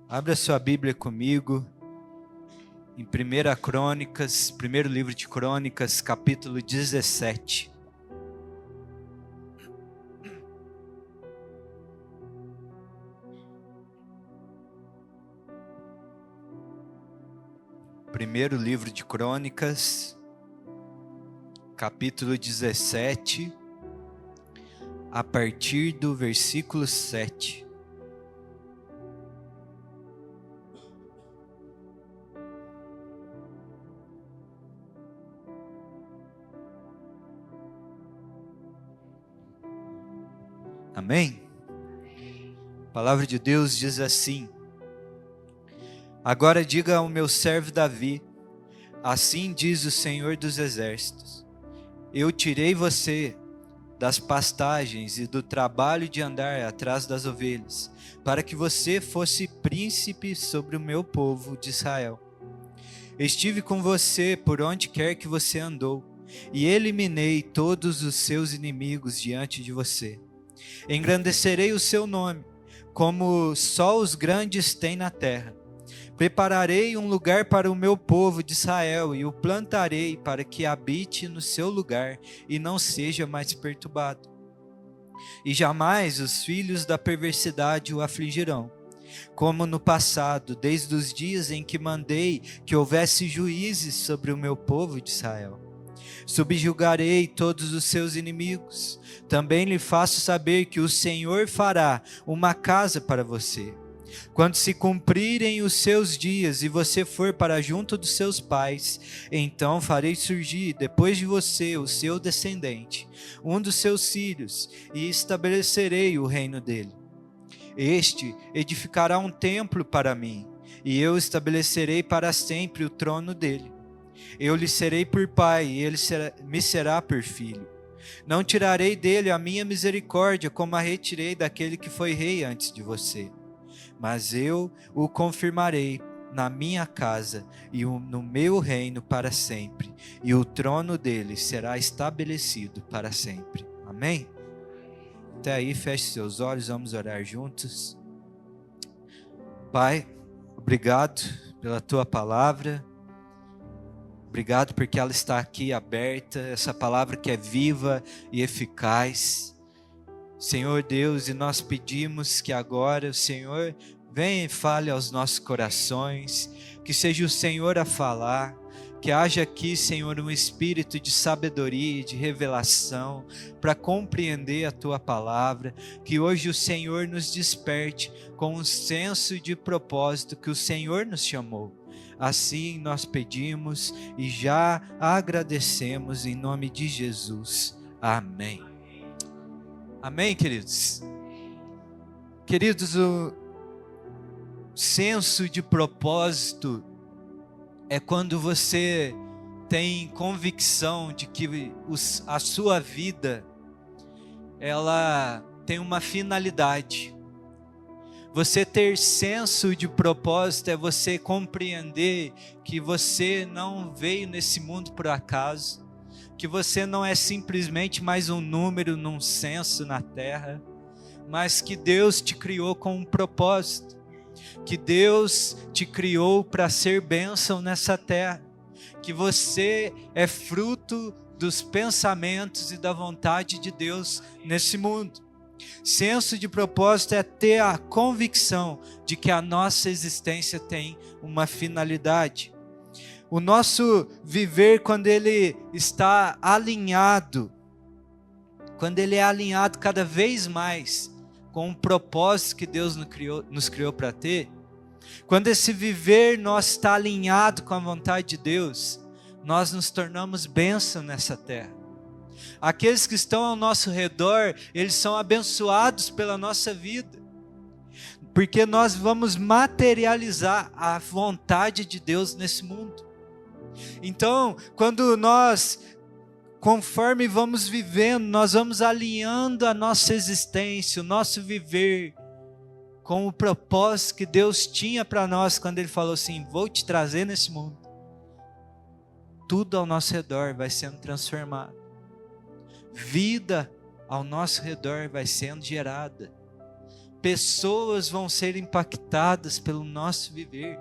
Abra sua Bíblia comigo em 1 Crônicas, primeiro livro de Crônicas, capítulo 17. Primeiro livro de Crônicas, capítulo 17, a partir do versículo 7. Amém? A palavra de Deus diz assim: Agora diga ao meu servo Davi, assim diz o Senhor dos Exércitos: Eu tirei você das pastagens e do trabalho de andar atrás das ovelhas, para que você fosse príncipe sobre o meu povo de Israel. Estive com você por onde quer que você andou, e eliminei todos os seus inimigos diante de você. Engrandecerei o seu nome, como só os grandes têm na terra. Prepararei um lugar para o meu povo de Israel e o plantarei para que habite no seu lugar e não seja mais perturbado. E jamais os filhos da perversidade o afligirão, como no passado, desde os dias em que mandei que houvesse juízes sobre o meu povo de Israel. Subjugarei todos os seus inimigos. Também lhe faço saber que o Senhor fará uma casa para você. Quando se cumprirem os seus dias e você for para junto dos seus pais, então farei surgir depois de você o seu descendente, um dos seus filhos, e estabelecerei o reino dele. Este edificará um templo para mim, e eu estabelecerei para sempre o trono dele. Eu lhe serei por pai, e ele me será por filho. Não tirarei dele a minha misericórdia, como a retirei daquele que foi rei antes de você. Mas eu o confirmarei na minha casa e no meu reino para sempre, e o trono dele será estabelecido para sempre. Amém? Até aí, feche seus olhos, vamos orar juntos. Pai, obrigado pela tua palavra. Obrigado porque ela está aqui aberta, essa palavra que é viva e eficaz. Senhor Deus, e nós pedimos que agora o Senhor venha e fale aos nossos corações, que seja o Senhor a falar, que haja aqui, Senhor, um espírito de sabedoria e de revelação para compreender a Tua palavra, que hoje o Senhor nos desperte com um senso de propósito que o Senhor nos chamou. Assim nós pedimos e já agradecemos em nome de Jesus. Amém. Amém, queridos? Queridos, o senso de propósito é quando você tem convicção de que a sua vida, ela tem uma finalidade. Você ter senso de propósito é você compreender que você não veio nesse mundo por acaso, que você não é simplesmente mais um número num censo na terra, mas que Deus te criou com um propósito, que Deus te criou para ser bênção nessa terra, que você é fruto dos pensamentos e da vontade de Deus nesse mundo. Senso de propósito é ter a convicção de que a nossa existência tem uma finalidade. O nosso viver, quando ele está alinhado, quando ele é alinhado cada vez mais com o propósito que Deus nos criou para ter, quando esse viver nosso está alinhado com a vontade de Deus, nós nos tornamos bênção nessa terra. Aqueles que estão ao nosso redor, eles são abençoados pela nossa vida, porque nós vamos materializar a vontade de Deus nesse mundo. Então, quando nós, conforme vamos vivendo, nós vamos alinhando a nossa existência, o nosso viver, com o propósito que Deus tinha para nós, quando Ele falou assim, vou te trazer nesse mundo. Tudo ao nosso redor vai sendo transformado. Vida ao nosso redor vai sendo gerada. pessoas vão ser impactadas pelo nosso viver,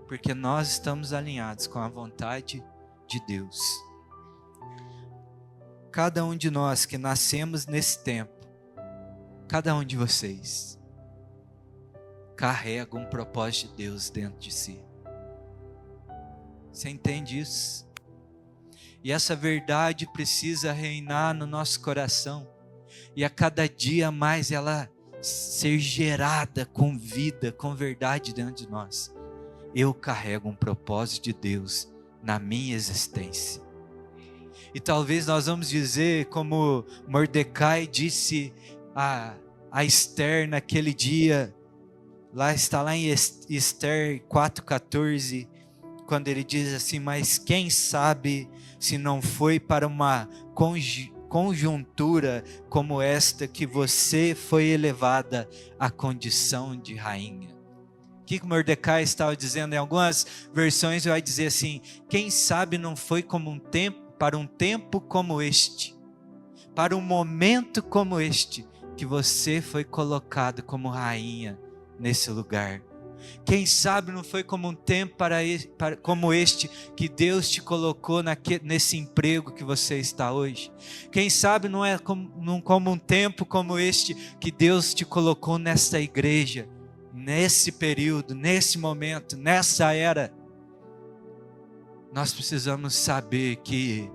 porque nós estamos alinhados com a vontade de Deus. Cada um de nós que nascemos nesse tempo, cada um de vocês, carrega um propósito de Deus dentro de si. Você entende isso? E essa verdade precisa reinar no nosso coração, e a cada dia mais ela ser gerada com vida, com verdade dentro de nós. Eu carrego um propósito de Deus na minha existência. E talvez nós vamos dizer como Mordecai disse a Esther naquele dia, está lá em Esther 4,14, quando ele diz assim: mas quem sabe se não foi para uma conjuntura como esta que você foi elevada à condição de rainha. O que Mordecai estava dizendo? Em algumas versões vai dizer assim: quem sabe não foi para um tempo como este, para um momento como este, que você foi colocado como rainha nesse lugar. Quem sabe não foi como um tempo como este que Deus te colocou nesse emprego que você está hoje. Quem sabe não é como um tempo como este que Deus te colocou nesta igreja, nesse período, nesse momento, nessa era. Nós precisamos saber que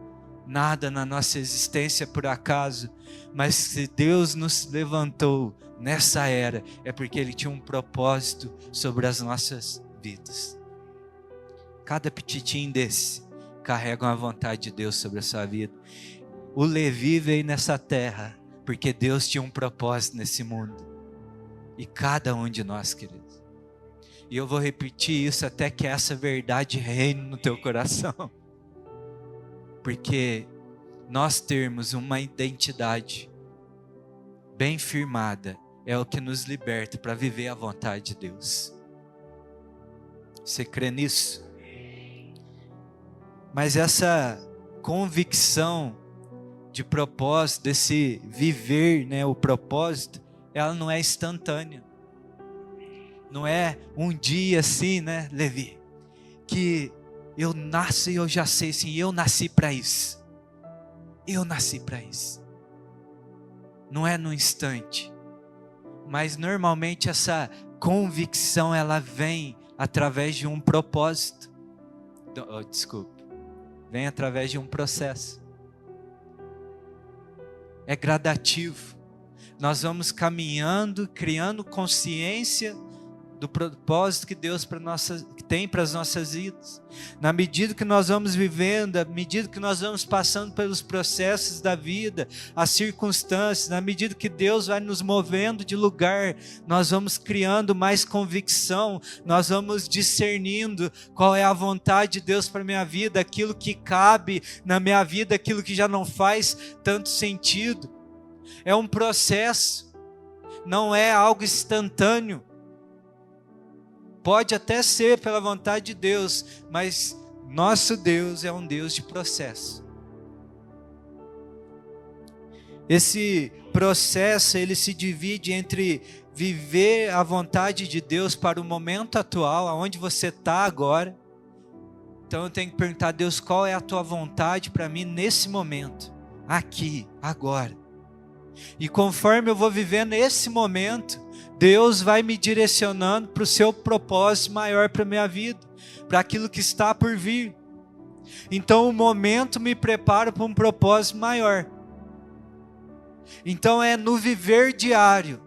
nada na nossa existência é por acaso, mas se Deus nos levantou nessa era, é porque Ele tinha um propósito sobre as nossas vidas. Cada pititim desse carrega uma vontade de Deus sobre a sua vida. O Levi veio nessa terra porque Deus tinha um propósito nesse mundo, e cada um de nós, queridos. E eu vou repetir isso até que essa verdade reine no teu coração. Porque nós termos uma identidade bem firmada é o que nos liberta para viver a vontade de Deus. Você crê nisso? Mas essa convicção de propósito, desse viver, né, o propósito, ela não é instantânea. Não é um dia assim, né, Levi, que eu nasço e eu já sei assim, eu nasci para isso. Eu nasci para isso. Não é no instante. Mas normalmente essa convicção ela vem através de um propósito. Vem através de um processo. É gradativo. Nós vamos caminhando, criando consciência do propósito que Deus tem para as nossas vidas. Na medida que nós vamos vivendo, na medida que nós vamos passando pelos processos da vida, as circunstâncias, na medida que Deus vai nos movendo de lugar, nós vamos criando mais convicção, nós vamos discernindo qual é a vontade de Deus para a minha vida, aquilo que cabe na minha vida, aquilo que já não faz tanto sentido. É um processo, não é algo instantâneo. Pode até ser pela vontade de Deus, mas nosso Deus é um Deus de processo. Esse processo, ele se divide entre viver a vontade de Deus para o momento atual, aonde você está agora. Então eu tenho que perguntar a Deus, qual é a tua vontade para mim nesse momento, aqui, agora. E conforme eu vou vivendo esse momento, Deus vai me direcionando para o seu propósito maior para a minha vida, para aquilo que está por vir. Então o momento me prepara para um propósito maior. Então é no viver diário,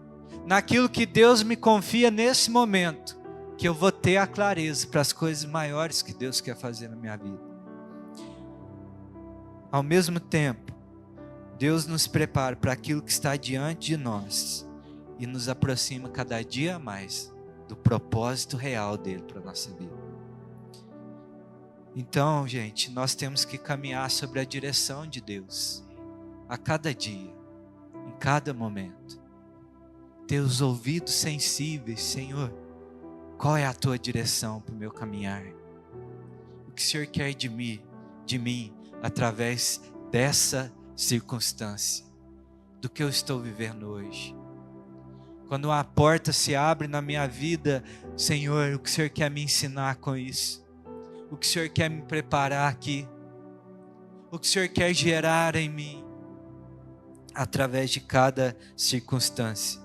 naquilo que Deus me confia nesse momento, que eu vou ter a clareza para as coisas maiores que Deus quer fazer na minha vida. Ao mesmo tempo, Deus nos prepara para aquilo que está diante de nós e nos aproxima cada dia mais do propósito real dele para a nossa vida. Então, gente, nós temos que caminhar sobre a direção de Deus a cada dia, em cada momento. Ter os ouvidos sensíveis, Senhor, qual é a tua direção para o meu caminhar? O que o Senhor quer de mim através dessa circunstância, do que eu estou vivendo hoje? Quando uma porta se abre na minha vida, Senhor, o que o Senhor quer me ensinar com isso? O que o Senhor quer me preparar aqui? O que o Senhor quer gerar em mim? Através de cada circunstância.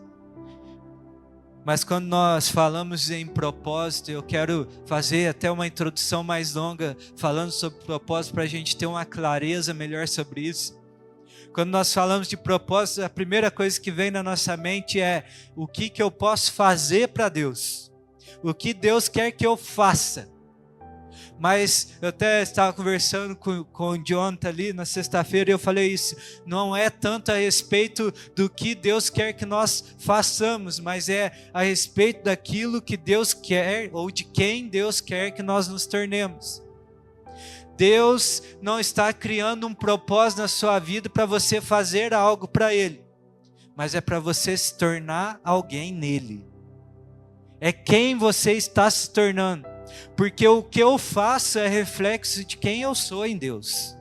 Mas quando nós falamos em propósito, eu quero fazer até uma introdução mais longa, falando sobre propósito, para a gente ter uma clareza melhor sobre isso. Quando nós falamos de propósito, a primeira coisa que vem na nossa mente é o que eu posso fazer para Deus. O que Deus quer que eu faça. Mas eu até estava conversando com o Jonathan ali na sexta-feira e eu falei isso. Não é tanto a respeito do que Deus quer que nós façamos, mas é a respeito daquilo que Deus quer ou de quem Deus quer que nós nos tornemos. Deus não está criando um propósito na sua vida para você fazer algo para Ele, mas é para você se tornar alguém nele. É quem você está se tornando. Porque o que eu faço é reflexo de quem eu sou em Deus.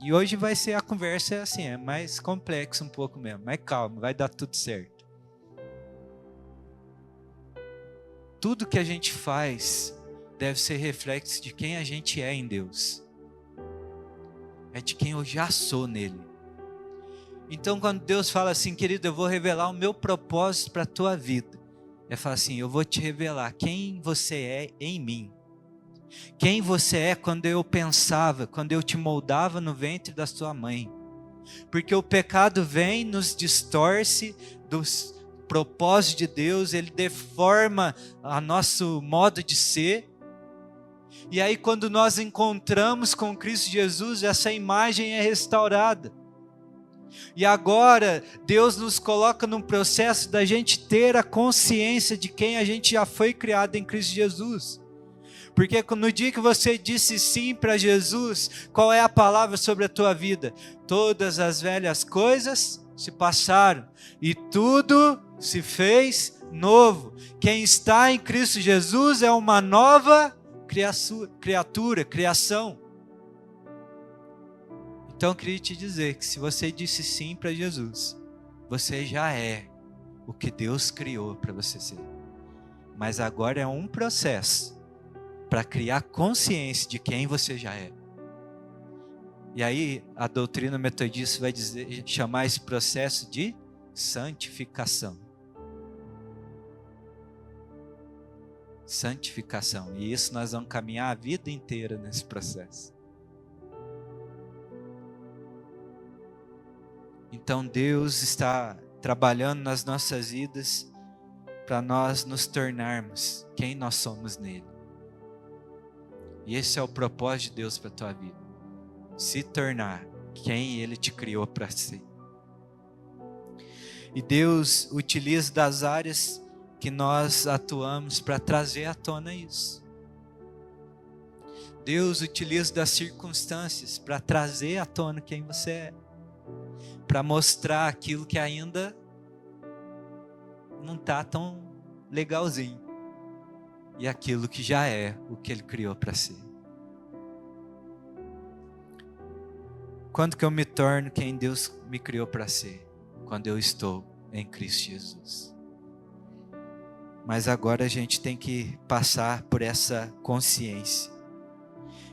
E hoje vai ser a conversa assim, é mais complexo um pouco mesmo, mas calma, vai dar tudo certo. Tudo que a gente faz deve ser reflexo de quem a gente é em Deus. É de quem eu já sou nele. Então quando Deus fala assim, querido, eu vou revelar o meu propósito para a tua vida. É falar assim, eu vou te revelar quem você é em mim. Quem você é quando eu pensava, quando eu te moldava no ventre da sua mãe. Porque o pecado vem, nos distorce dos propósitos de Deus, ele deforma o nosso modo de ser. E aí quando nós encontramos com Cristo Jesus, essa imagem é restaurada. E agora Deus nos coloca num processo da gente ter a consciência de quem a gente já foi criado em Cristo Jesus. Porque no dia que você disse sim para Jesus, qual é a palavra sobre a tua vida? Todas as velhas coisas se passaram e tudo se fez novo. Quem está em Cristo Jesus é uma nova criação. Então eu queria te dizer que se você disse sim para Jesus, você já é o que Deus criou para você ser. Mas agora é um processo para criar consciência de quem você já é. E aí a doutrina metodista vai chamar esse processo de santificação. Santificação. E isso nós vamos caminhar a vida inteira nesse processo. Então Deus está trabalhando nas nossas vidas para nós nos tornarmos quem nós somos nele. E esse é o propósito de Deus para a tua vida. Se tornar quem Ele te criou para ser. E Deus utiliza das áreas que nós atuamos para trazer à tona isso. Deus utiliza das circunstâncias para trazer à tona quem você é. Para mostrar aquilo que ainda não está tão legalzinho. E aquilo que já é o que Ele criou para ser. Quando que eu me torno quem Deus me criou para ser? Quando eu estou em Cristo Jesus. Mas agora a gente tem que passar por essa consciência.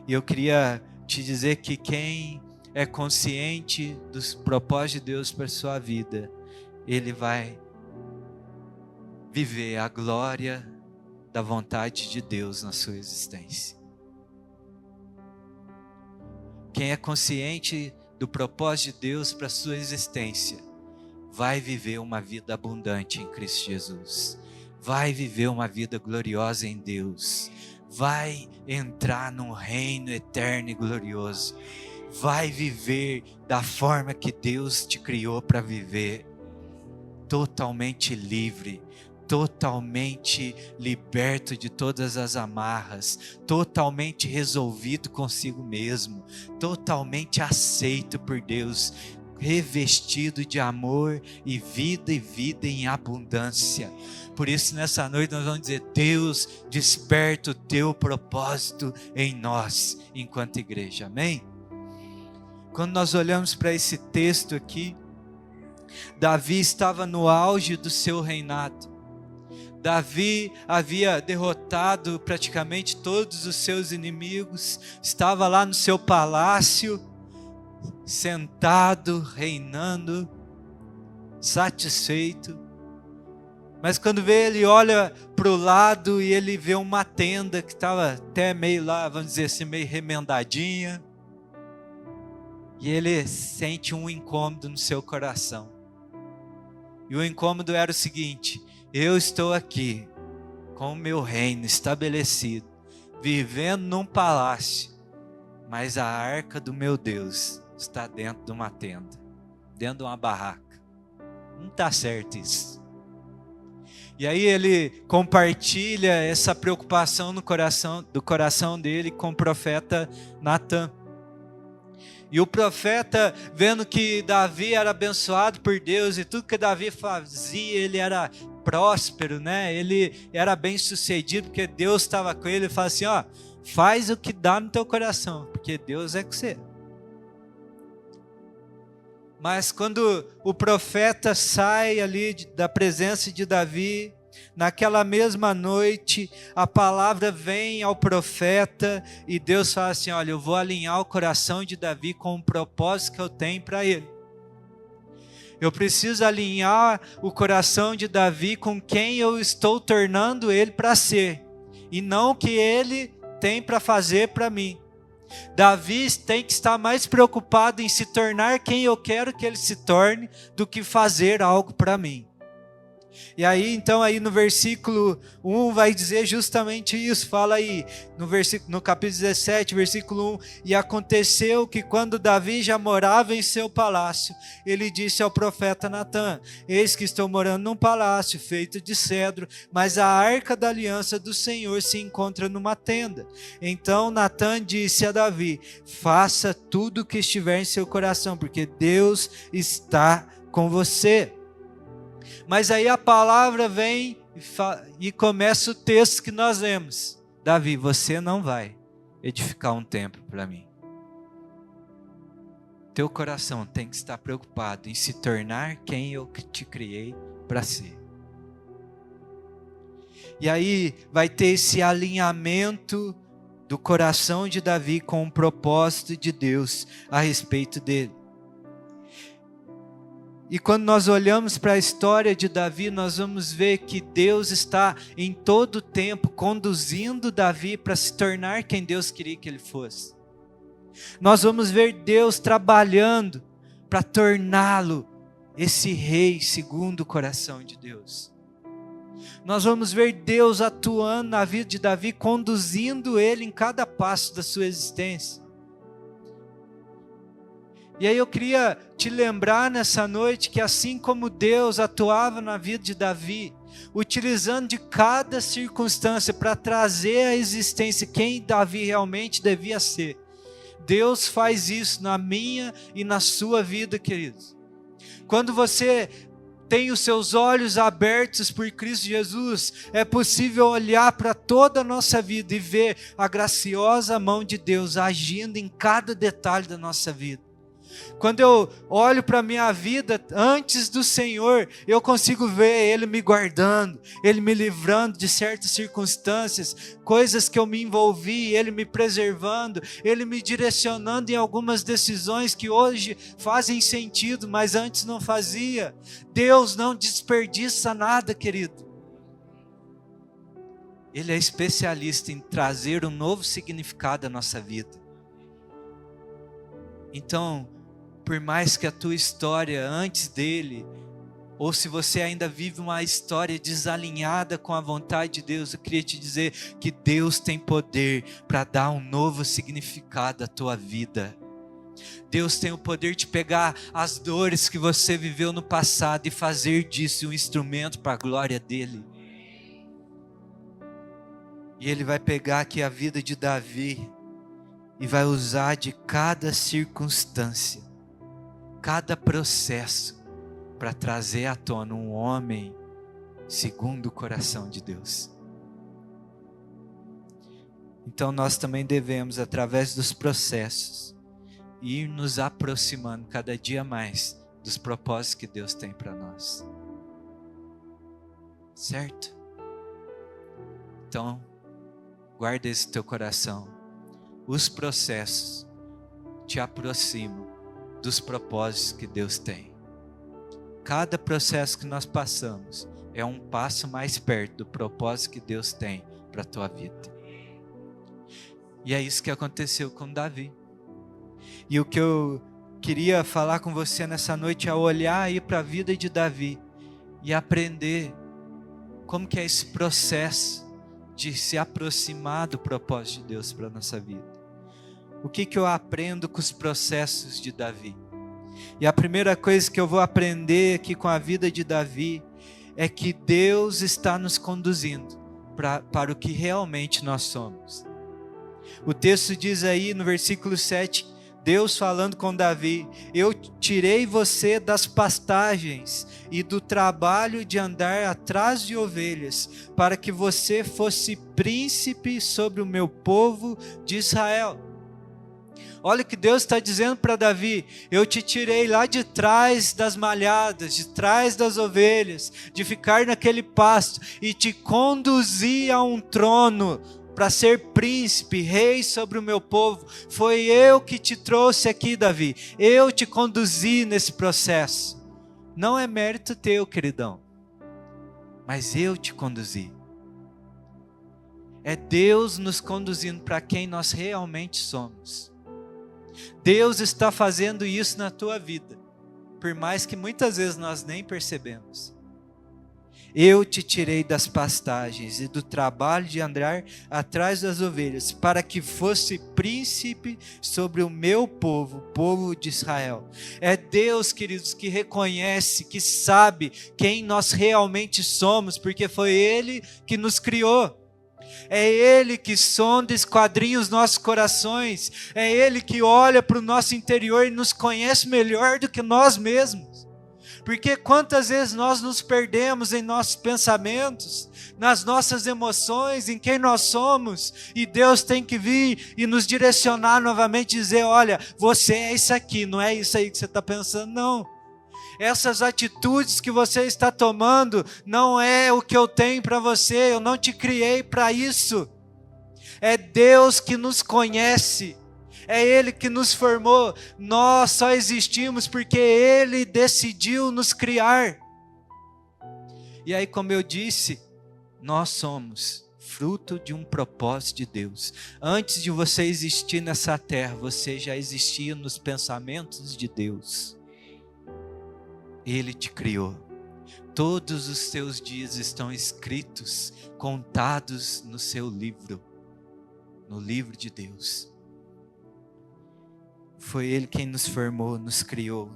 E eu queria te dizer que quem é consciente dos propósitos de Deus para a sua vida, ele vai viver a glória da vontade de Deus na sua existência. Quem é consciente do propósito de Deus para a sua existência, vai viver uma vida abundante em Cristo Jesus. Vai viver uma vida gloriosa em Deus. Vai entrar num reino eterno e glorioso. Vai viver da forma que Deus te criou para viver. Totalmente livre. Totalmente liberto de todas as amarras, totalmente resolvido consigo mesmo, totalmente aceito por Deus, revestido de amor e vida em abundância. Por isso nessa noite nós vamos dizer: Deus, desperta o teu propósito em nós, enquanto igreja, amém? Quando nós olhamos para esse texto aqui, Davi estava no auge do seu reinado. Davi havia derrotado praticamente todos os seus inimigos, estava lá no seu palácio, sentado, reinando, satisfeito. Mas quando ele olha para o lado e ele vê uma tenda que estava até meio lá, vamos dizer assim, meio remendadinha, e ele sente um incômodo no seu coração. E o incômodo era o seguinte: eu estou aqui com o meu reino estabelecido, vivendo num palácio, mas a arca do meu Deus está dentro de uma tenda, dentro de uma barraca. Não está certo isso. E aí ele compartilha essa preocupação no coração dele com o profeta Natan. E o profeta, vendo que Davi era abençoado por Deus e tudo que Davi fazia, ele era próspero, né? Ele era bem sucedido porque Deus estava com ele. Ele fala assim: ó, faz o que dá no teu coração, porque Deus é com você. Mas quando o profeta sai ali da presença de Davi, naquela mesma noite, a palavra vem ao profeta e Deus fala assim: olha, eu vou alinhar o coração de Davi com o propósito que eu tenho para ele. Eu preciso alinhar o coração de Davi com quem eu estou tornando ele para ser, e não o que ele tem para fazer para mim. Davi tem que estar mais preocupado em se tornar quem eu quero que ele se torne do que fazer algo para mim. E aí, então, aí no versículo 1 vai dizer justamente isso. Fala aí, no capítulo 17, versículo 1. E aconteceu que quando Davi já morava em seu palácio, ele disse ao profeta Natan: eis que estou morando num palácio feito de cedro, mas a arca da aliança do Senhor se encontra numa tenda. Então Natan disse a Davi: faça tudo o que estiver em seu coração, porque Deus está com você. Mas aí a palavra vem e começa o texto que nós lemos: Davi, você não vai edificar um templo para mim. Teu coração tem que estar preocupado em se tornar quem eu te criei para ser. E aí vai ter esse alinhamento do coração de Davi com o propósito de Deus a respeito dele. E quando nós olhamos para a história de Davi, nós vamos ver que Deus está em todo o tempo conduzindo Davi para se tornar quem Deus queria que ele fosse. Nós vamos ver Deus trabalhando para torná-lo esse rei segundo o coração de Deus. Nós vamos ver Deus atuando na vida de Davi, conduzindo ele em cada passo da sua existência. E aí eu queria te lembrar nessa noite que assim como Deus atuava na vida de Davi, utilizando de cada circunstância para trazer à existência quem Davi realmente devia ser, Deus faz isso na minha e na sua vida, queridos. Quando você tem os seus olhos abertos por Cristo Jesus, é possível olhar para toda a nossa vida e ver a graciosa mão de Deus agindo em cada detalhe da nossa vida. Quando eu olho para a minha vida antes do Senhor, eu consigo ver Ele me guardando, Ele me livrando de certas circunstâncias, coisas que eu me envolvi, Ele me preservando, Ele me direcionando em algumas decisões que hoje fazem sentido, mas antes não fazia. Deus não desperdiça nada, querido. Ele é especialista em trazer um novo significado à nossa vida. Então, por mais que a tua história antes dele, ou se você ainda vive uma história desalinhada com a vontade de Deus, eu queria te dizer que Deus tem poder para dar um novo significado à tua vida. Deus tem o poder de pegar as dores que você viveu no passado e fazer disso um instrumento para a glória dele. E Ele vai pegar aqui a vida de Davi e vai usar de cada circunstância, cada processo, para trazer à tona um homem segundo o coração de Deus. Então nós também devemos, através dos processos, ir nos aproximando cada dia mais dos propósitos que Deus tem para nós. Certo? Então, guarda esse teu coração. Os processos te aproximam dos propósitos que Deus tem. Cada processo que nós passamos é um passo mais perto do propósito que Deus tem para a tua vida. E é isso que aconteceu com Davi. E o que eu queria falar com você nessa noite é olhar aí para a vida de Davi e aprender como que é esse processo de se aproximar do propósito de Deus para a nossa vida. O que eu aprendo com os processos de Davi? E a primeira coisa que eu vou aprender aqui com a vida de Davi é que Deus está nos conduzindo para o que realmente nós somos. O texto diz aí no versículo 7, Deus falando com Davi: eu tirei você das pastagens e do trabalho de andar atrás de ovelhas, para que você fosse príncipe sobre o meu povo de Israel. Olha o que Deus está dizendo para Davi: eu te tirei lá de trás das malhadas, de trás das ovelhas, de ficar naquele pasto, e te conduzi a um trono, para ser príncipe, rei sobre o meu povo. Foi eu que te trouxe aqui, Davi. Eu te conduzi nesse processo. Não é mérito teu, queridão, mas eu te conduzi. É Deus nos conduzindo para quem nós realmente somos. Deus está fazendo isso na tua vida, por mais que muitas vezes nós nem percebemos. Eu te tirei das pastagens e do trabalho de andar atrás das ovelhas, para que fosse príncipe sobre o meu povo, o povo de Israel. É Deus, queridos, que reconhece, que sabe quem nós realmente somos, porque foi Ele que nos criou. É Ele que sonda e esquadrinha os nossos corações. É Ele que olha para o nosso interior e nos conhece melhor do que nós mesmos. Porque quantas vezes nós nos perdemos em nossos pensamentos, nas nossas emoções, em quem nós somos, e Deus tem que vir e nos direcionar novamente, dizer: olha, você é isso aqui, não é isso aí que você está pensando, não. Essas atitudes que você está tomando não é o que eu tenho para você, eu não te criei para isso. É Deus que nos conhece. É Ele que nos formou. Nós só existimos porque Ele decidiu nos criar. E aí, como eu disse, nós somos fruto de um propósito de Deus. Antes de você existir nessa terra, você já existia nos pensamentos de Deus. Ele te criou. Todos os seus dias estão escritos, contados no seu livro, no livro de Deus. Foi Ele quem nos formou, nos criou.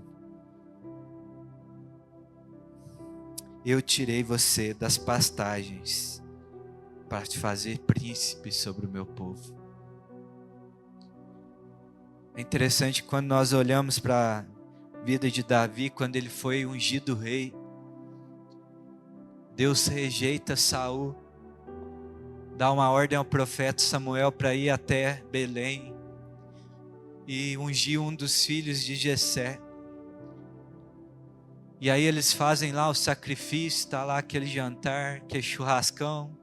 Eu tirei você das pastagens para te fazer príncipe sobre o meu povo. É interessante quando nós olhamos para a vida de Davi, quando ele foi ungido rei. Deus rejeita Saul, dá uma ordem ao profeta Samuel para ir até Belém e ungir um dos filhos de Jessé. E aí eles fazem lá o sacrifício, está lá aquele jantar, aquele churrascão.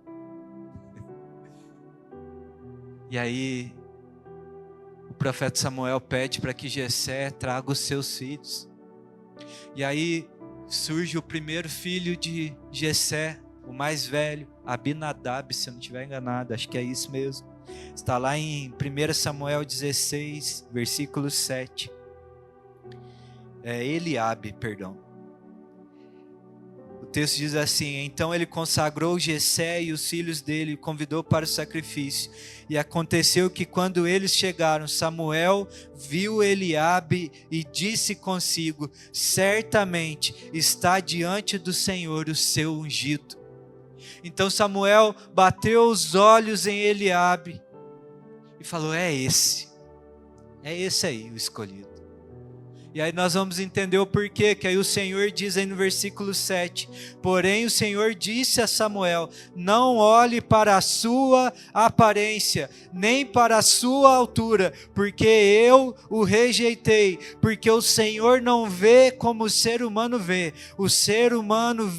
E aí o profeta Samuel pede para que Jessé traga os seus filhos. E aí surge o primeiro filho de Jessé, o mais velho, Abinadab, se eu não estiver enganado, acho que é isso mesmo. Está lá em 1 Samuel 16, versículo 7. Eliabe, perdão. O texto diz assim: então ele consagrou Jessé e os filhos dele, e convidou para o sacrifício. E aconteceu que quando eles chegaram, Samuel viu Eliabe e disse consigo: certamente está diante do Senhor o seu ungido. Então Samuel bateu os olhos em Eliabe e falou: é esse aí o escolhido. E aí nós vamos entender o porquê, que aí o Senhor diz aí no versículo 7, porém o Senhor disse a Samuel, não olhe para a sua aparência, nem para a sua altura, porque eu o rejeitei, porque o Senhor não vê como o ser humano vê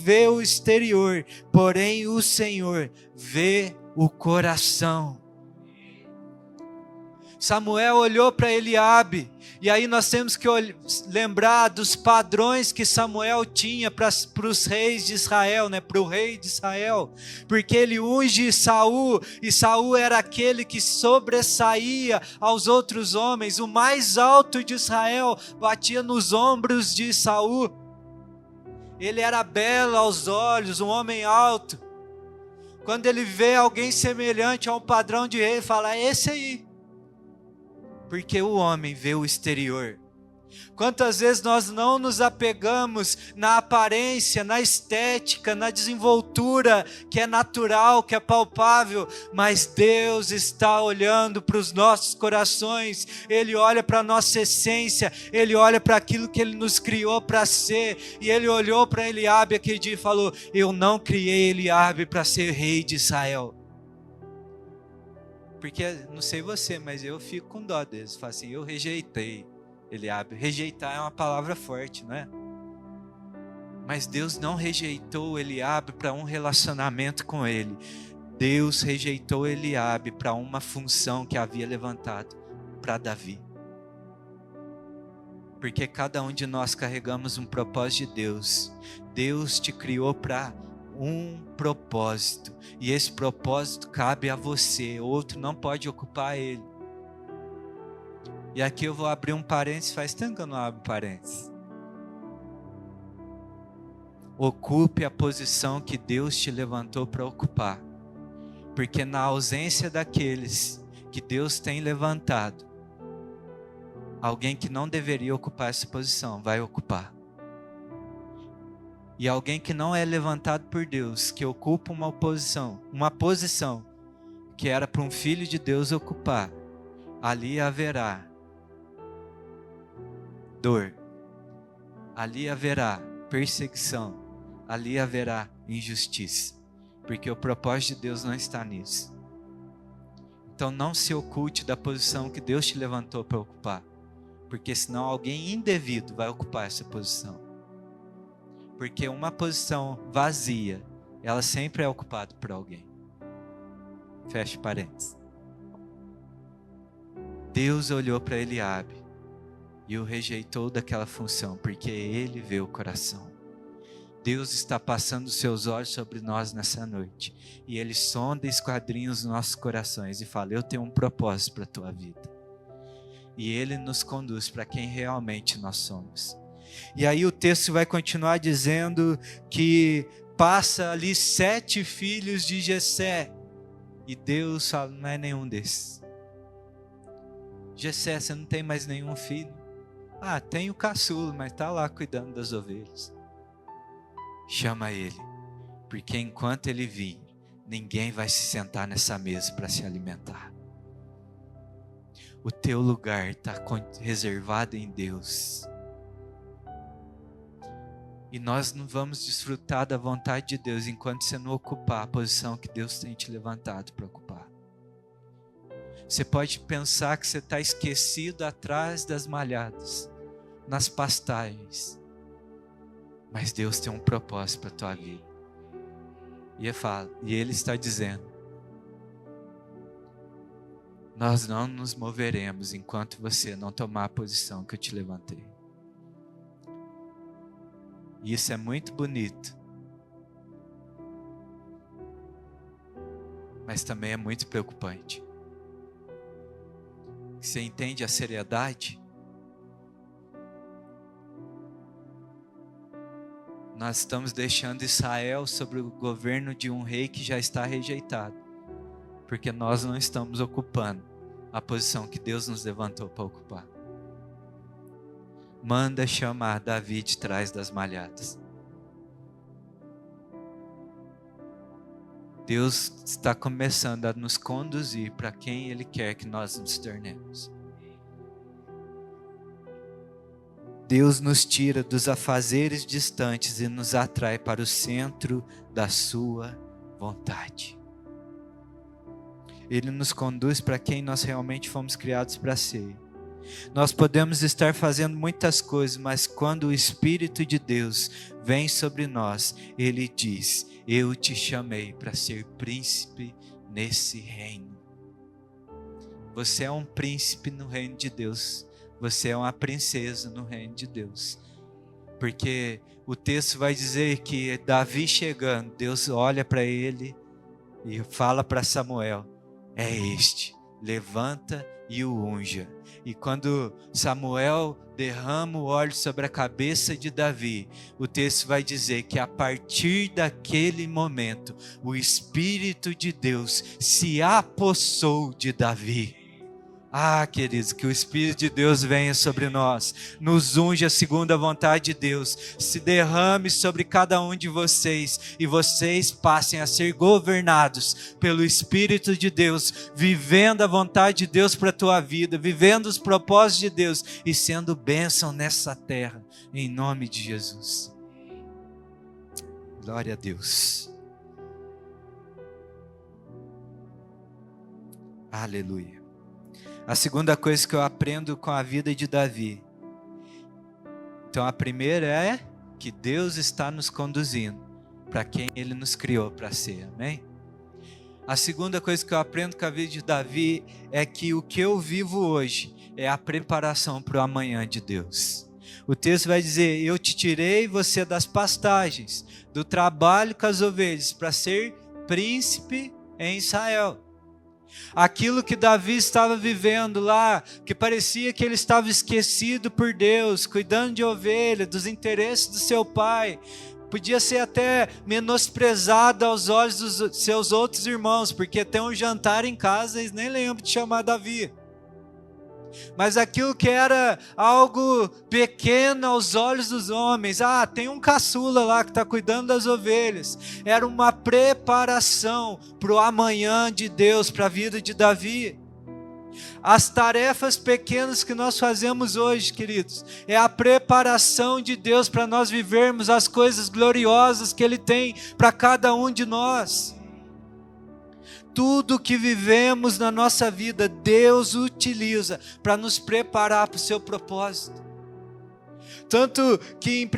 vê o exterior, porém o Senhor vê o coração. Samuel olhou para Eliabe, e aí nós temos que lembrar dos padrões que Samuel tinha para os reis de Israel, para o rei de Israel, porque ele unge Saul, e Saul era aquele que sobressaía aos outros homens, o mais alto de Israel batia nos ombros de Saul, ele era belo aos olhos, um homem alto, quando ele vê alguém semelhante a um padrão de rei, ele fala, é esse aí. Porque o homem vê o exterior. Quantas vezes nós não nos apegamos na aparência, na estética, na desenvoltura que é natural, que é palpável, mas Deus está olhando para os nossos corações, Ele olha para a nossa essência, Ele olha para aquilo que Ele nos criou para ser, e Ele olhou para Eliabe aquele dia e falou, eu não criei Eliabe para ser rei de Israel. Porque, não sei você, mas eu fico com dó deles. Falo assim, eu rejeitei Eliabe. Rejeitar é uma palavra forte, não é? Mas Deus não rejeitou Eliabe para um relacionamento com ele. Deus rejeitou Eliabe para uma função que havia levantado para Davi. Porque cada um de nós carregamos um propósito de Deus. Deus te criou para um propósito, e esse propósito cabe a você, outro não pode ocupar ele. E aqui eu vou abrir um parênteses, faz tempo que eu não abro parênteses. Ocupe a posição que Deus te levantou para ocupar, porque na ausência daqueles que Deus tem levantado, alguém que não deveria ocupar essa posição vai ocupar. E alguém que não é levantado por Deus, que ocupa uma posição que era para um filho de Deus ocupar, ali haverá dor, ali haverá perseguição, ali haverá injustiça, porque o propósito de Deus não está nisso. Então não se oculte da posição que Deus te levantou para ocupar, porque senão alguém indevido vai ocupar essa posição. Porque uma posição vazia, ela sempre é ocupada por alguém. Feche parênteses. Deus olhou para Eliabe e o rejeitou daquela função, porque ele vê o coração. Deus está passando os seus olhos sobre nós nessa noite, e Ele sonda e esquadrinha os nossos corações e fala, eu tenho um propósito para a tua vida. E Ele nos conduz para quem realmente nós somos. E aí o texto vai continuar dizendo que passa ali 7 filhos de Jessé, e Deus fala, não é nenhum desses. Jessé, você não tem mais nenhum filho? Ah, tem o caçulo, mas está lá cuidando das ovelhas. Chama ele, porque enquanto ele vir, ninguém vai se sentar nessa mesa para se alimentar. O teu lugar está reservado em Deus. E nós não vamos desfrutar da vontade de Deus enquanto você não ocupar a posição que Deus tem te levantado para ocupar. Você pode pensar que você está esquecido atrás das malhadas, nas pastagens. Mas Deus tem um propósito para a tua vida. E Ele está dizendo, nós não nos moveremos enquanto você não tomar a posição que eu te levantei. E isso é muito bonito. Mas também é muito preocupante. Você entende a seriedade? Nós estamos deixando Israel sobre o governo de um rei que já está rejeitado. Porque nós não estamos ocupando a posição que Deus nos levantou para ocupar. Manda chamar Davi de trás das malhadas. Deus está começando a nos conduzir para quem Ele quer que nós nos tornemos. Deus nos tira dos afazeres distantes e nos atrai para o centro da sua vontade. Ele nos conduz para quem nós realmente fomos criados para ser. Nós podemos estar fazendo muitas coisas, mas quando o Espírito de Deus vem sobre nós, Ele diz: eu te chamei para ser príncipe nesse reino. Você é um príncipe no reino de Deus. Você é uma princesa no reino de Deus. Porque o texto vai dizer que Davi chegando, Deus olha para ele e fala para Samuel: é este, levanta e o unja. E quando Samuel derrama o óleo sobre a cabeça de Davi, o texto vai dizer que a partir daquele momento, o Espírito de Deus se apossou de Davi. Ah, queridos, que o Espírito de Deus venha sobre nós, nos unja segundo a vontade de Deus, se derrame sobre cada um de vocês, e vocês passem a ser governados pelo Espírito de Deus, vivendo a vontade de Deus para a tua vida, vivendo os propósitos de Deus, e sendo bênção nessa terra, em nome de Jesus. Glória a Deus. Aleluia. A segunda coisa que eu aprendo com a vida de Davi. Então a primeira é que Deus está nos conduzindo para quem Ele nos criou para ser, amém? A segunda coisa que eu aprendo com a vida de Davi é que o que eu vivo hoje é a preparação para o amanhã de Deus. O texto vai dizer: eu te tirei você das pastagens, do trabalho com as ovelhas, para ser príncipe em Israel. Aquilo que Davi estava vivendo lá, que parecia que ele estava esquecido por Deus, cuidando de ovelha, dos interesses do seu pai, podia ser até menosprezado aos olhos dos seus outros irmãos, porque tem um jantar em casa e eles nem lembram de chamar Davi. Mas aquilo que era algo pequeno aos olhos dos homens, tem um caçula lá que está cuidando das ovelhas, era uma preparação para o amanhã de Deus, para a vida de Davi. As tarefas pequenas que nós fazemos hoje, queridos, é a preparação de Deus para nós vivermos as coisas gloriosas que Ele tem para cada um de nós. Tudo que vivemos na nossa vida, Deus utiliza para nos preparar para o seu propósito. Tanto que em 1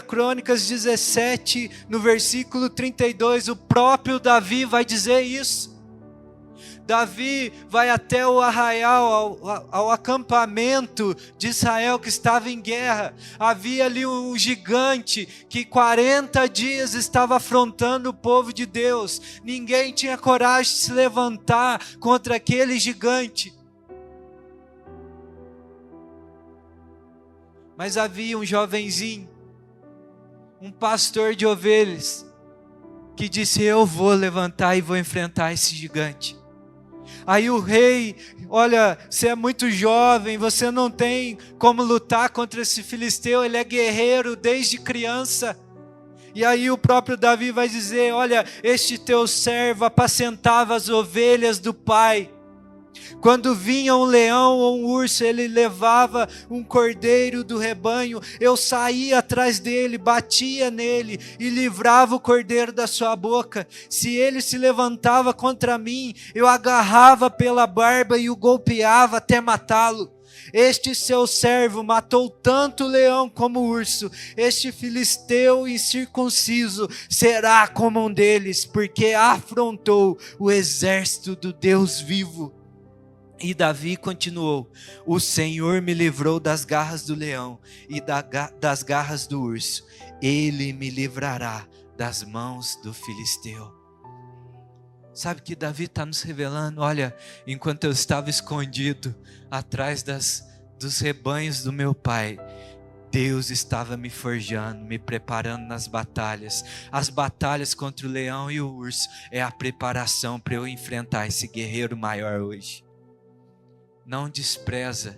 Crônicas 17, no versículo 32, o próprio Davi vai dizer isso. Davi vai até o arraial, ao acampamento de Israel que estava em guerra. Havia ali um gigante que 40 dias estava afrontando o povo de Deus. Ninguém tinha coragem de se levantar contra aquele gigante. Mas havia um jovenzinho, um pastor de ovelhas, que disse: eu vou levantar e vou enfrentar esse gigante. Aí o rei: olha, você é muito jovem, você não tem como lutar contra esse filisteu, ele é guerreiro desde criança. E aí o próprio Davi vai dizer: olha, este teu servo apacentava as ovelhas do pai. Quando vinha um leão ou um urso, ele levava um cordeiro do rebanho, eu saía atrás dele, batia nele e livrava o cordeiro da sua boca. Se ele se levantava contra mim, eu agarrava pela barba e o golpeava até matá-lo. Este seu servo matou tanto o leão como o urso. Este filisteu incircunciso será como um deles, porque afrontou o exército do Deus vivo. E Davi continuou: o Senhor me livrou das garras do leão e das garras do urso. Ele me livrará das mãos do filisteu. Sabe que Davi está nos revelando? Olha, enquanto eu estava escondido atrás dos rebanhos do meu pai, Deus estava me forjando, me preparando nas batalhas. As batalhas contra o leão e o urso é a preparação para eu enfrentar esse guerreiro maior hoje. Não despreza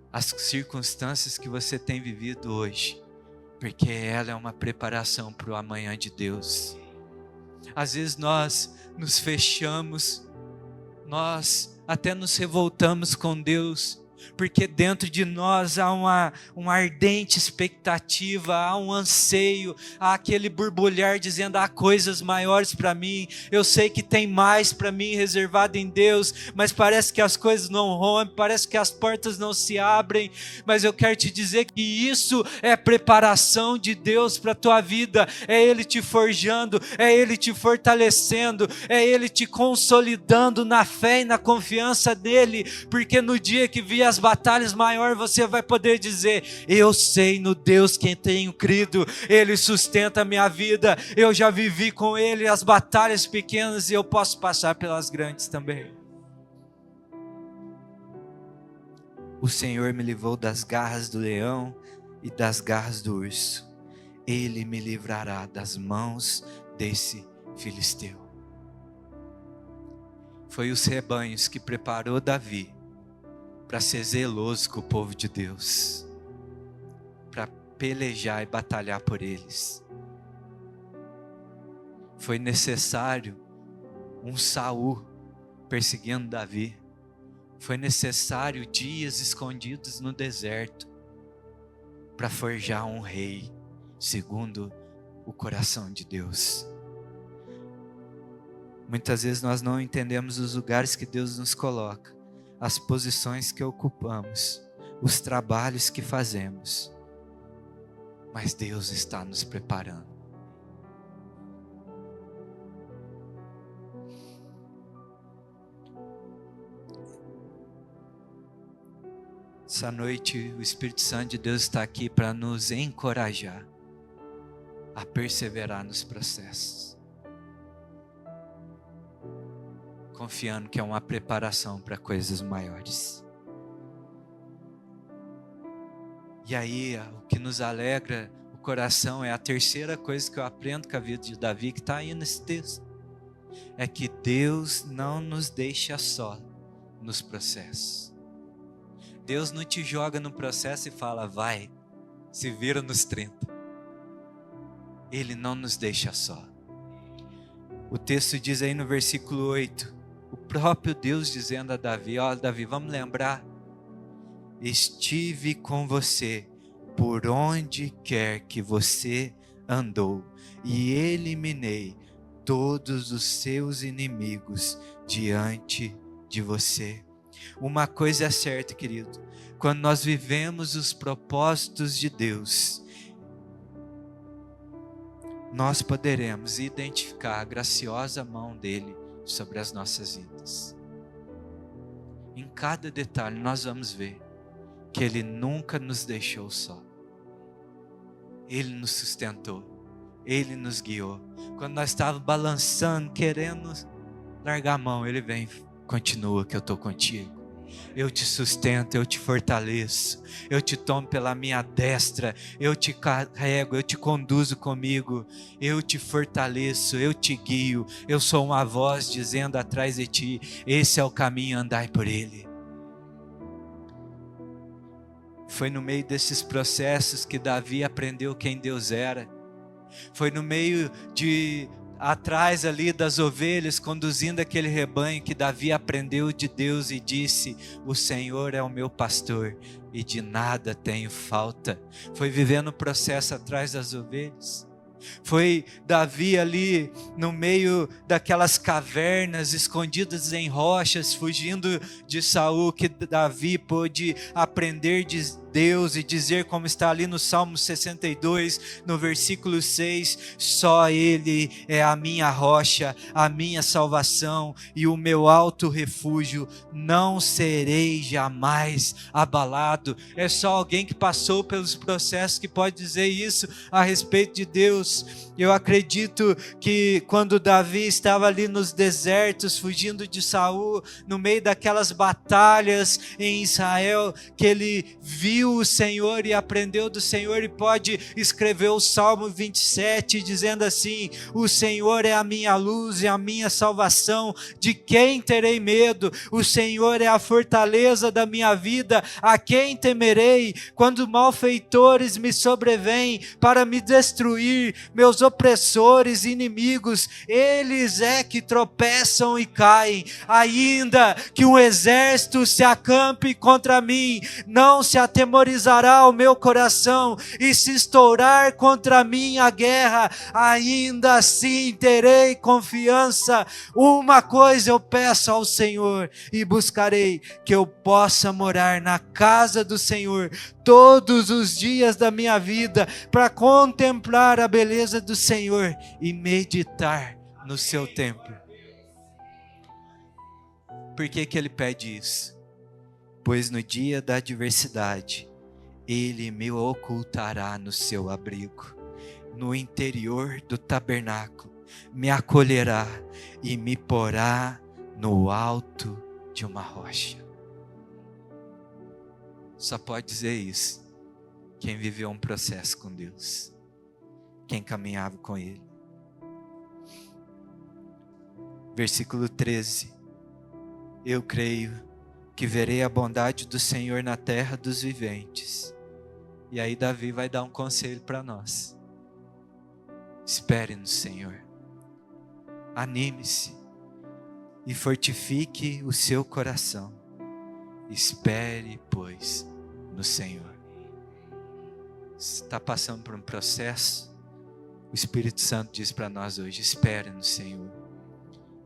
as circunstâncias que você tem vivido hoje, porque ela é uma preparação para o amanhã de Deus. Às vezes nós nos fechamos, nós até nos revoltamos com Deus, porque dentro de nós há uma ardente expectativa, há um anseio, há aquele borbulhar dizendo: há coisas maiores para mim, eu sei que tem mais para mim reservado em Deus, mas parece que as coisas não rompem, parece que as portas não se abrem, mas eu quero te dizer que isso é preparação de Deus para a tua vida, é Ele te forjando, é Ele te fortalecendo, é Ele te consolidando na fé e na confiança dEle, porque no dia que vier as batalhas maiores, você vai poder dizer: eu sei no Deus quem tenho crido, Ele sustenta a minha vida, eu já vivi com Ele as batalhas pequenas e eu posso passar pelas grandes também. O Senhor me livrou das garras do leão e das garras do urso. Ele me livrará das mãos desse filisteu. Foi os rebanhos que preparou Davi para ser zeloso com o povo de Deus, para pelejar e batalhar por eles. Foi necessário um Saul perseguindo Davi. Foi necessário dias escondidos no deserto para forjar um rei segundo o coração de Deus. Muitas vezes nós não entendemos os lugares que Deus nos coloca, as posições que ocupamos, os trabalhos que fazemos, mas Deus está nos preparando. Essa noite o Espírito Santo de Deus está aqui para nos encorajar a perseverar nos processos, confiando que é uma preparação para coisas maiores. E aí, o que nos alegra o coração é a terceira coisa que eu aprendo com a vida de Davi, que está aí nesse texto, é que Deus não nos deixa só nos processos. Deus não te joga no processo e fala: vai, se vira nos 30. Ele não nos deixa só. O texto diz aí no versículo 8, o próprio Deus dizendo a Davi: ó, Davi, vamos lembrar, estive com você por onde quer que você andou e eliminei todos os seus inimigos diante de você. Uma coisa é certa, querido, quando nós vivemos os propósitos de Deus, nós poderemos identificar a graciosa mão dele sobre as nossas vidas. Em cada detalhe nós vamos ver que ele nunca nos deixou só. Ele nos sustentou, ele nos guiou. Quando nós estávamos balançando, querendo largar a mão, ele vem: continua que eu estou contigo. Eu te sustento, eu te fortaleço, eu te tomo pela minha destra, eu te carrego, eu te conduzo comigo, eu te fortaleço, eu te guio, eu sou uma voz dizendo atrás de ti: esse é o caminho, andai por ele. Foi no meio desses processos que Davi aprendeu quem Deus era. Foi no meio de atrás ali das ovelhas, conduzindo aquele rebanho, que Davi aprendeu de Deus e disse: o Senhor é o meu pastor e de nada tenho falta. Foi vivendo o processo atrás das ovelhas. Foi Davi ali no meio daquelas cavernas, escondidas em rochas, fugindo de Saul, que Davi pôde aprender de Deus e dizer, como está ali no Salmo 62, no versículo 6, só Ele é a minha rocha, a minha salvação e o meu alto refúgio, não serei jamais abalado. É só alguém que passou pelos processos que pode dizer isso a respeito de Deus. Eu acredito que quando Davi estava ali nos desertos, fugindo de Saul, no meio daquelas batalhas em Israel, que ele viu viu o Senhor e aprendeu do Senhor e pode escrever o Salmo 27 dizendo assim: o Senhor é a minha luz e a minha salvação, de quem terei medo? O Senhor é a fortaleza da minha vida, a quem temerei? Quando malfeitores me sobrevêm para me destruir, meus opressores e inimigos, eles é que tropeçam e caem. Ainda que um exército se acampe contra mim, não se atemorizará o meu coração, e se estourar contra mim a guerra, ainda assim terei confiança. Uma coisa eu peço ao Senhor e buscarei, que eu possa morar na casa do Senhor todos os dias da minha vida, para contemplar a beleza do Senhor e meditar no seu templo. Por que ele pede isso? Pois no dia da adversidade, ele me ocultará no seu abrigo, no interior do tabernáculo, me acolherá e me porá no alto de uma rocha. Só pode dizer isso quem viveu um processo com Deus, quem caminhava com Ele. Versículo 13: eu creio que verei a bondade do Senhor na terra dos viventes. E aí Davi vai dar um conselho para nós: espere no Senhor, anime-se e fortifique o seu coração. Espere, pois, no Senhor. Se está passando por um processo, o Espírito Santo diz para nós hoje: espere no Senhor,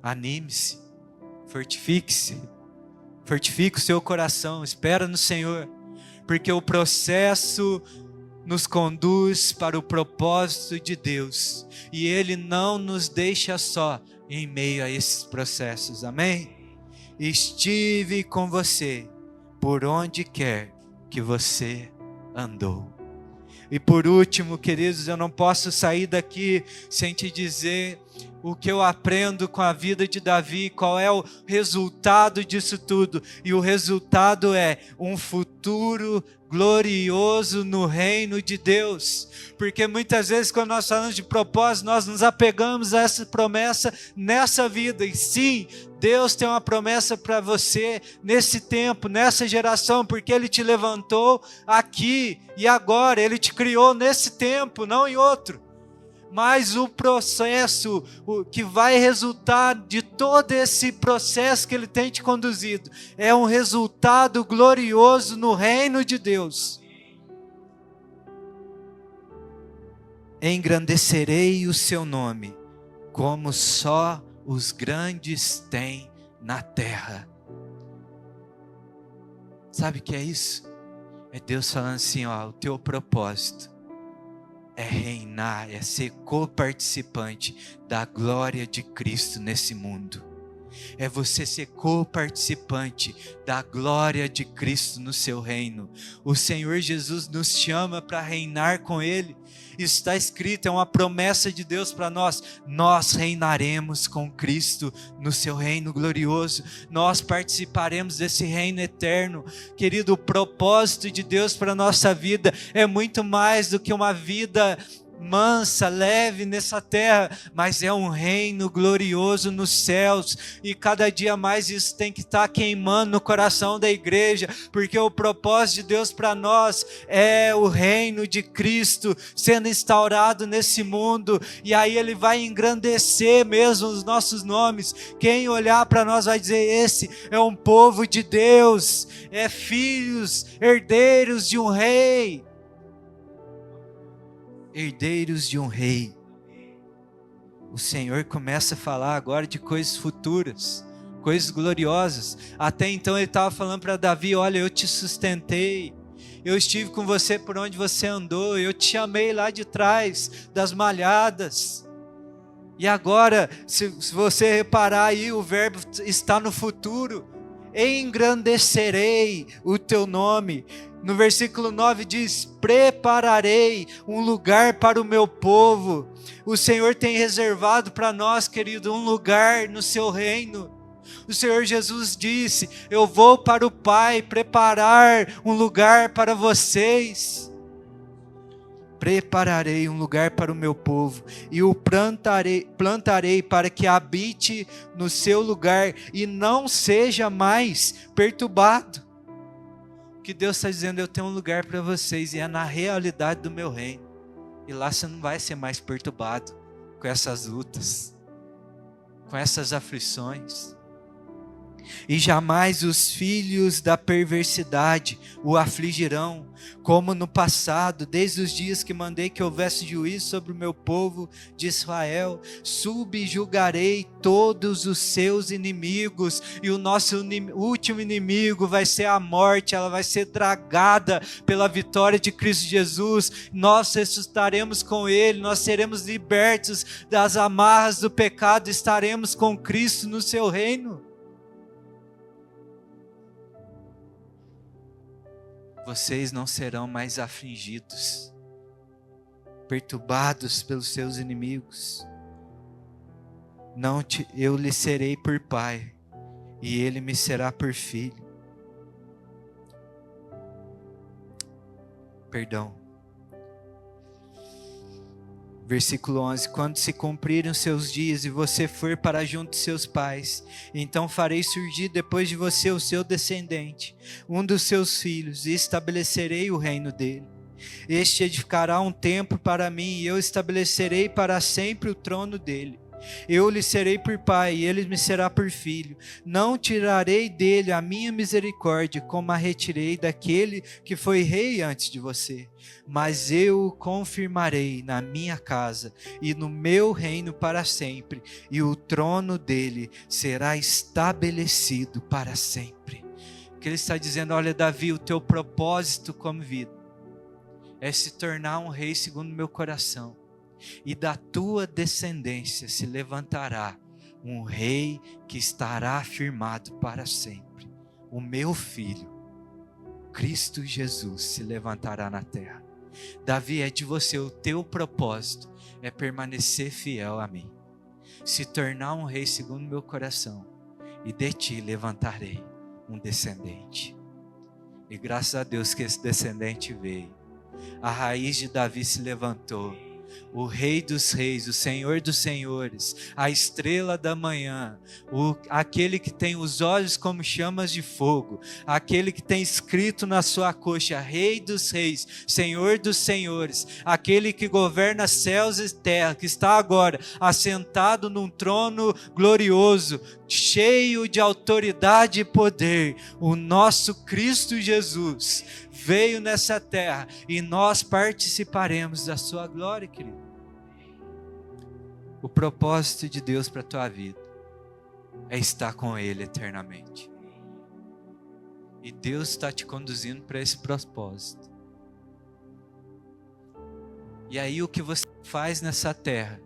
anime-se, fortifique-se, fortifique o seu coração, espera no Senhor, porque o processo nos conduz para o propósito de Deus, e Ele não nos deixa só em meio a esses processos, amém? Estive com você por onde quer que você andou. E por último, queridos, eu não posso sair daqui sem te dizer o que eu aprendo com a vida de Davi, qual é o resultado disso tudo. E o resultado é um futuro glorioso no reino de Deus. Porque muitas vezes quando nós falamos de propósito, nós nos apegamos a essa promessa nessa vida. E sim, Deus tem uma promessa para você nesse tempo, nessa geração, porque Ele te levantou aqui e agora, Ele te criou nesse tempo, não em outro. Mas o processo, o que vai resultar de todo esse processo que Ele tem te conduzido, é um resultado glorioso no reino de Deus. Engrandecerei o seu nome, como só os grandes têm na terra. Sabe o que é isso? É Deus falando assim, ó, o teu propósito é reinar, é ser coparticipante da glória de Cristo nesse mundo. É você ser coparticipante da glória de Cristo no seu reino. O Senhor Jesus nos chama para reinar com Ele. Isso está escrito, é uma promessa de Deus para nós. Nós reinaremos com Cristo no seu reino glorioso. Nós participaremos desse reino eterno. Querido, o propósito de Deus para a nossa vida é muito mais do que uma vida mansa, leve nessa terra, mas é um reino glorioso nos céus, e cada dia mais isso tem que estar queimando no coração da igreja, porque o propósito de Deus para nós é o reino de Cristo sendo instaurado nesse mundo, e aí Ele vai engrandecer mesmo os nossos nomes. Quem olhar para nós vai dizer: esse é um povo de Deus, é filhos, herdeiros de um rei. Herdeiros de um rei. O Senhor começa a falar agora de coisas futuras, coisas gloriosas. Até então Ele estava falando para Davi: olha, eu te sustentei, eu estive com você por onde você andou, eu te chamei lá de trás das malhadas. E agora, se você reparar aí, o verbo está no futuro: engrandecerei o teu nome. No versículo 9 diz: prepararei um lugar para o meu povo. O Senhor tem reservado para nós, querido, um lugar no seu reino. O Senhor Jesus disse: eu vou para o Pai preparar um lugar para vocês. Prepararei um lugar para o meu povo e o plantarei para que habite no seu lugar e não seja mais perturbado. O que Deus está dizendo: eu tenho um lugar para vocês e é na realidade do meu reino. E lá você não vai ser mais perturbado com essas lutas, com essas aflições. E jamais os filhos da perversidade o afligirão, como no passado, desde os dias que mandei que houvesse juízo sobre o meu povo de Israel. Subjugarei todos os seus inimigos, e o nosso último inimigo vai ser a morte. Ela vai ser tragada pela vitória de Cristo Jesus. Nós ressuscitaremos com Ele, nós seremos libertos das amarras do pecado, estaremos com Cristo no seu reino. Vocês não serão mais afligidos, perturbados pelos seus inimigos. Eu lhe serei por pai, e ele me será por filho. Versículo 11: quando se cumprirem os seus dias e você for para junto de seus pais, então farei surgir depois de você o seu descendente, um dos seus filhos, e estabelecerei o reino dele. Este edificará um templo para mim, e eu estabelecerei para sempre o trono dele. Eu lhe serei por pai, e ele me será por filho. Não tirarei dele a minha misericórdia, como a retirei daquele que foi rei antes de você. Mas eu o confirmarei na minha casa e no meu reino para sempre, e o trono dele será estabelecido para sempre. O que ele está dizendo: olha, Davi, o teu propósito como vida é se tornar um rei segundo o meu coração. E da tua descendência se levantará um rei que estará firmado para sempre. O meu filho, Cristo Jesus, se levantará na terra. Davi, é de você, o teu propósito é permanecer fiel a mim, se tornar um rei segundo o meu coração, e de ti levantarei um descendente. E graças a Deus que esse descendente veio. A raiz de Davi se levantou. O Rei dos Reis, o Senhor dos Senhores, a estrela da manhã, aquele que tem os olhos como chamas de fogo, aquele que tem escrito na sua coxa: Rei dos Reis, Senhor dos Senhores, aquele que governa céus e terra, que está agora assentado num trono glorioso, cheio de autoridade e poder. O nosso Cristo Jesus veio nessa terra e nós participaremos da sua glória, querido. O propósito de Deus para a tua vida é estar com Ele eternamente. E Deus está te conduzindo para esse propósito. E aí o que você faz nessa terra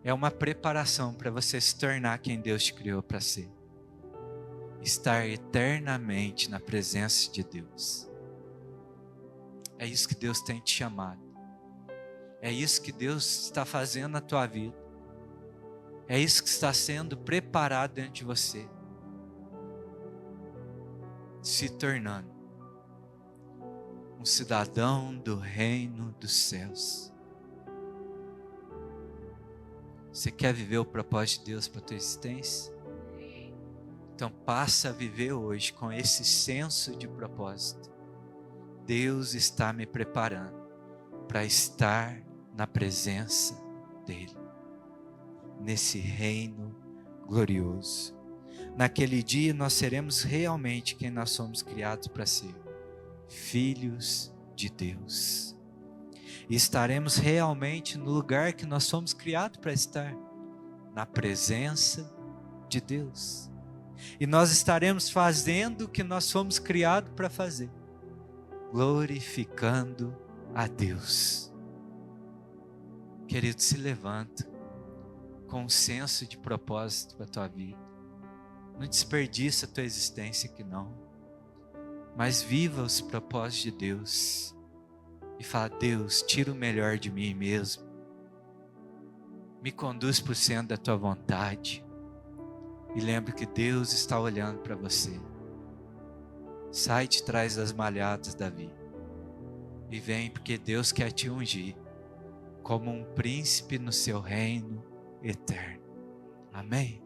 é uma preparação para você se tornar quem Deus te criou para ser. Estar eternamente na presença de Deus. É isso que Deus tem te chamado. É isso que Deus está fazendo na tua vida. É isso que está sendo preparado dentro de você. Se tornando um cidadão do reino dos céus. Você quer viver o propósito de Deus para a tua existência? Então passa a viver hoje com esse senso de propósito. Deus está me preparando para estar na presença dEle, nesse reino glorioso. Naquele dia nós seremos realmente quem nós somos criados para ser, filhos de Deus. E estaremos realmente no lugar que nós somos criados para estar, na presença de Deus. E nós estaremos fazendo o que nós fomos criados para fazer, glorificando a Deus. Querido, se levanta com um senso de propósito para a tua vida. Não desperdiça a tua existência aqui não, mas viva os propósitos de Deus e fala: Deus, tira o melhor de mim mesmo, me conduz para o centro da tua vontade, E lembre que Deus está olhando para você. Sai de trás das malhadas, Davi. E vem, porque Deus quer te ungir como um príncipe no seu reino eterno. Amém?